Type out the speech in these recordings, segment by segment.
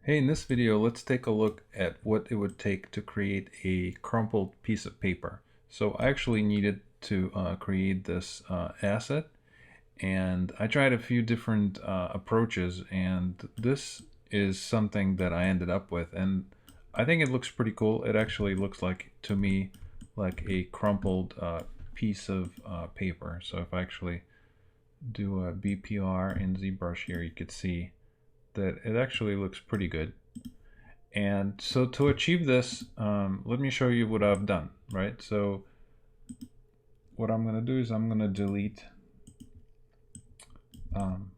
Hey, in this video, let's take a look at what it would take to create a crumpled piece of paper. So I actually needed to create this asset, and I tried a few different approaches, and this is something that I ended up with, and I think it looks pretty cool. It actually looks like, to me, like a crumpled piece of paper. So if I actually do a BPR in zBrush here, you could see that it actually looks pretty good. And so to achieve this, let me show you what I've done, right? So what I'm going to do is I'm going to delete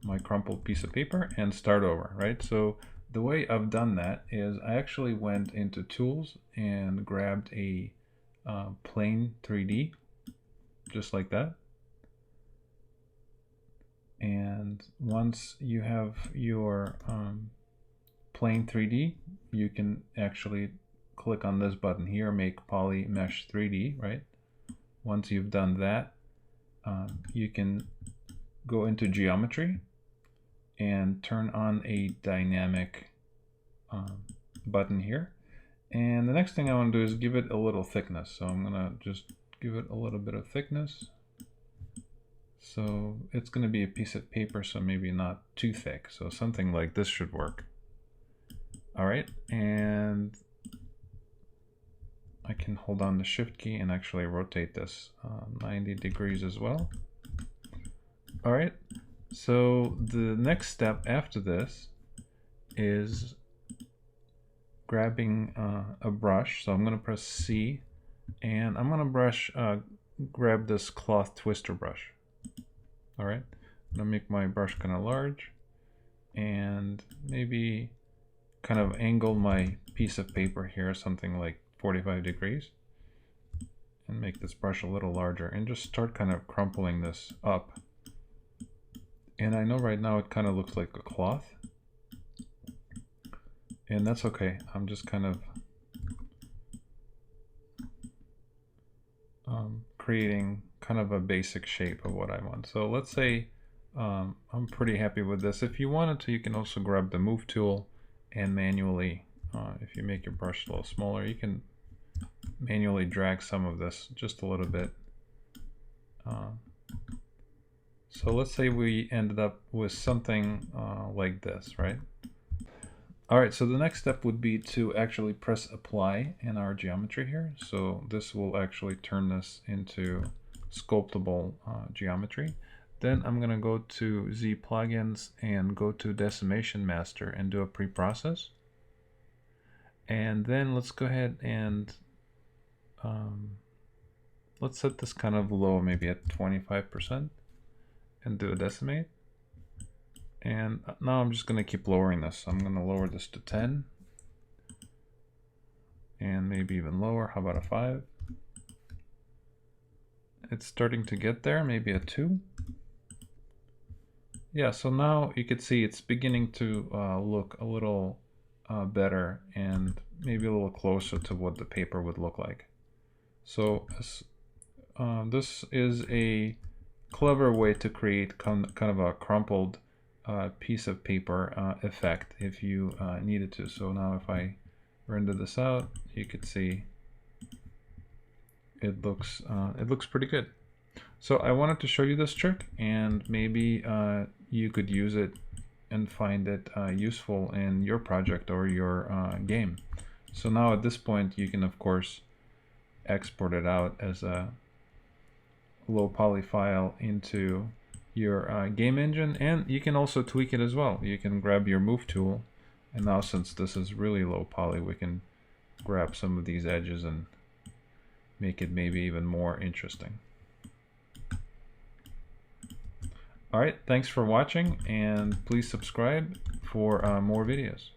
my crumpled piece of paper and start over, right? So the way I've done that is I actually went into Tools and grabbed a plane 3D, just like that. And once you have your plane 3D, you can actually click on this button here, make poly mesh 3D, right? Once you've done that, you can go into geometry and turn on a dynamic button here. And the next thing I want to do is give it a little thickness. So I'm gonna just give it a little bit of thickness. So it's going to be a piece of paper, so maybe not too thick. So something like this should work. All right, and I can hold on the Shift key and actually rotate this 90 degrees as well. All right, so the next step after this is grabbing a brush. So I'm going to press C, and I'm going to grab this cloth twister brush. All right, I'm gonna make my brush kind of large and maybe kind of angle my piece of paper here, something like 45 degrees, and make this brush a little larger and just start kind of crumpling this up. And I know right now it kind of looks like a cloth, and that's okay. I'm just kind of creating kind of a basic shape of what I want. So let's say I'm pretty happy with this. If you wanted to, you can also grab the move tool and manually, if you make your brush a little smaller, you can manually drag some of this just a little bit. So let's say we ended up with something like this, right? All right, so the next step would be to actually press apply in our geometry here. So this will actually turn this into sculptable geometry. Then I'm going to go to Z plugins and go to Decimation Master and do a pre-process. And then let's go ahead and let's set this kind of low, maybe at 25%, and do a decimate. And now I'm just going to keep lowering this. I'm going to lower this to 10 and maybe even lower. How about a 5? It's starting to get there, maybe a 2. Yeah, so now you can see it's beginning to look a little better and maybe a little closer to what the paper would look like. So this is a clever way to create kind of a crumpled piece of paper effect if you needed to. So now if I render this out, you could see it looks pretty good. So I wanted to show you this trick, and maybe you could use it and find it useful in your project or your game. So now at this point, you can of course export it out as a low poly file into your game engine, and you can also tweak it as well. You can grab your move tool, and now since this is really low poly, we can grab some of these edges and make it maybe even more interesting. All right, thanks for watching, and please subscribe for more videos.